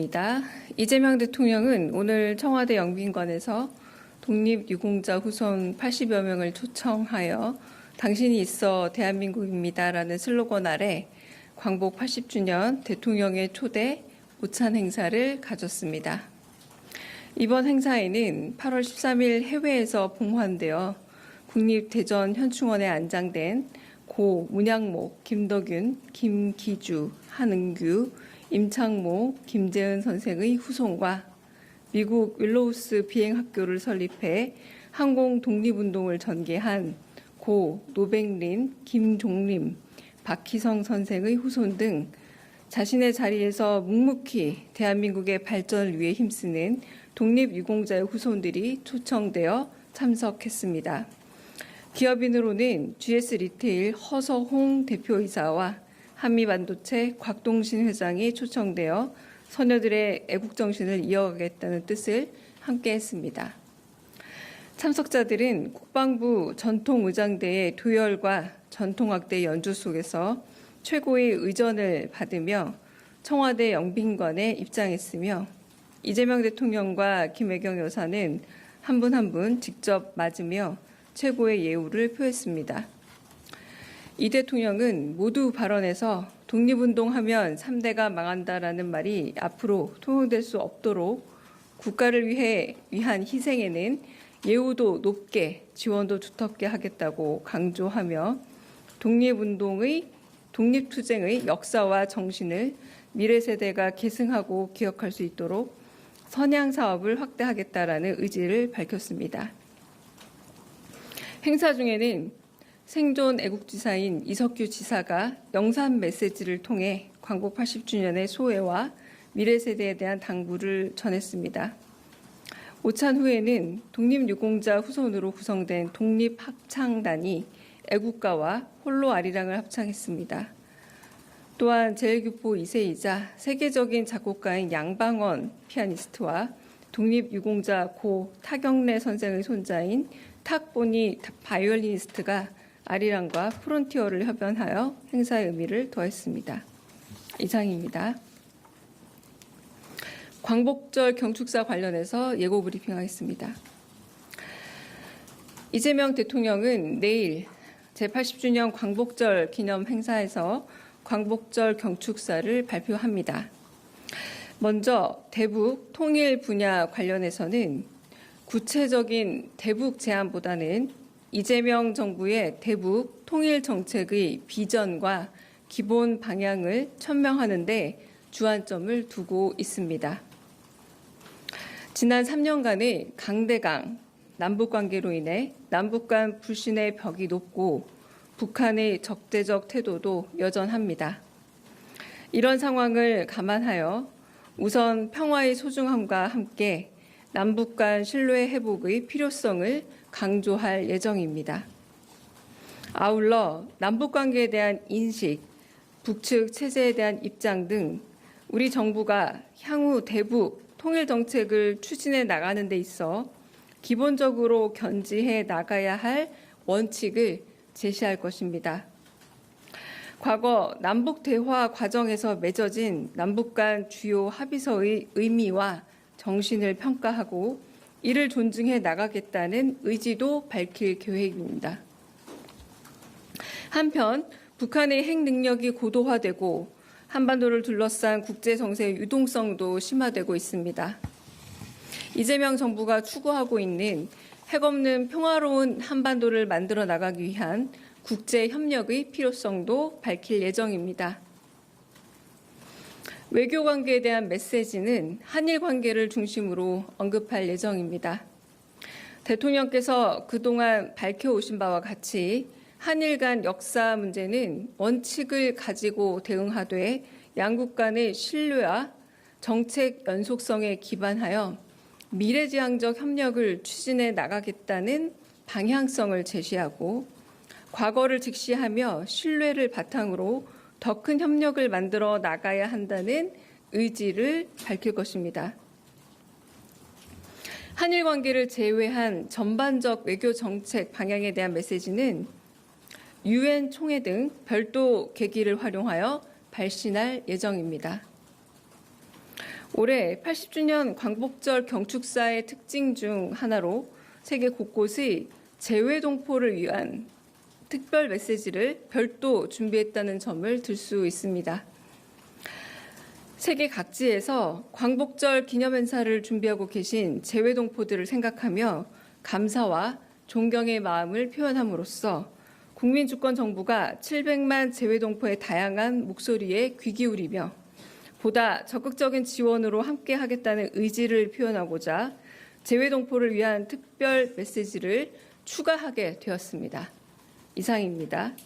기자입니다. 이재명 대통령은 오늘 청와대 영빈관에서 독립유공자 후손 80여 명을 초청하여 당신이 있어 대한민국입니다라는 슬로건 아래 광복 80주년 대통령의 초대 모찬 행사를 가졌습니다. 이번 행사에는 8월 13일 해외에서 봉환되어 국립대전현충원에 안장된 고 문양목, 김덕윤, 김기주, 한은규, 임창모, 김재은 선생의 후손과 미국 윌로우스 비행학교를 설립해 항공 독립운동을 전개한 고 노백린, 김종림, 박희성 선생의 후손 등 자신의 자리에서 묵묵히 대한민국의 발전을 위해 힘쓰는 독립유공자의 후손들이 초청되어 참석했습니다. 기업인으로는 GS 리테일 허서홍 대표이사와 한미반도체 곽동신 회장이 초청되어 선녀들의 애국정신을 이어가겠다는 뜻을 함께했습니다. 참석자들은 국방부 전통의장대의 도열과 전통악대 연주 속에서 최고의 의전을 받으며 청와대 영빈관에 입장했으며 이재명 대통령과 김혜경 여사는 한 분 한 분 직접 맞으며 최고의 예우를 표했습니다. 이 대통령은 모두 발언에서 독립운동하면 3대가 망한다라는 말이 앞으로 통용될 수 없도록 국가를 위한 희생에는 예우도 높게 지원도 두텁게 하겠다고 강조하며 독립투쟁의 역사와 정신을 미래 세대가 계승하고 기억할 수 있도록 선양 사업을 확대하겠다라는 의지를 밝혔습니다. 행사 중에는 생존 애국지사인 이석규 지사가 영상 메시지를 통해 광복 80주년의 소회와 미래 세대에 대한 당부를 전했습니다. 오찬 후에는 독립유공자 후손으로 구성된 독립합창단이 애국가와 홀로 아리랑을 합창했습니다. 또한 제1교포 2세이자 세계적인 작곡가인 양방원 피아니스트와 독립유공자 고 타경래 선생의 손자인 탁보니 바이올리니스트가 아리랑과 프론티어를 협연하여 행사의 의미를 더했습니다. 이상입니다. 광복절 경축사 관련해서 예고 브리핑하겠습니다. 이재명 대통령은 내일 제80주년 광복절 기념 행사에서 광복절 경축사를 발표합니다. 먼저 대북 통일 분야 관련해서는 구체적인 대북 제안보다는 이재명 정부의 대북 통일 정책의 비전과 기본 방향을 천명하는 데 주안점을 두고 있습니다. 지난 3년간의 강대강, 남북관계로 인해 남북 간 불신의 벽이 높고 북한의 적대적 태도도 여전합니다. 이런 상황을 감안하여 우선 평화의 소중함과 함께 남북 간 신뢰 회복의 필요성을 강조할 예정입니다. 아울러 남북관계에 대한 인식, 북측 체제에 대한 입장 등 우리 정부가 향후 대북 통일 정책을 추진해 나가는 데 있어 기본적으로 견지해 나가야 할 원칙을 제시할 것입니다. 과거 남북 대화 과정에서 맺어진 남북 간 주요 합의서의 의미와 정신을 평가하고 이를 존중해 나가겠다는 의지도 밝힐 계획입니다. 한편 북한의 핵 능력이 고도화되고 한반도를 둘러싼 국제 정세의 유동성도 심화되고 있습니다. 이재명 정부가 추구하고 있는 핵 없는 평화로운 한반도를 만들어 나가기 위한 국제 협력의 필요성도 밝힐 예정입니다. 외교 관계에 대한 메시지는 한일 관계를 중심으로 언급할 예정입니다. 대통령께서 그동안 밝혀오신 바와 같이 한일 간 역사 문제는 원칙을 가지고 대응하되 양국 간의 신뢰와 정책 연속성에 기반하여 미래지향적 협력을 추진해 나가겠다는 방향성을 제시하고 과거를 직시하며 신뢰를 바탕으로 더 큰 협력을 만들어 나가야 한다는 의지를 밝힐 것입니다. 한일 관계를 제외한 전반적 외교 정책 방향에 대한 메시지는 유엔 총회 등 별도 계기를 활용하여 발신할 예정입니다. 올해 80주년 광복절 경축사의 특징 중 하나로 세계 곳곳의 재외동포를 위한 특별 메시지를 별도 준비했다는 점을 들 수 있습니다. 세계 각지에서 광복절 기념행사를 준비하고 계신 재외동포들을 생각하며 감사와 존경의 마음을 표현함으로써 국민주권정부가 700만 재외동포의 다양한 목소리에 귀 기울이며 보다 적극적인 지원으로 함께하겠다는 의지를 표현하고자 재외동포를 위한 특별 메시지를 추가하게 되었습니다. 이상입니다.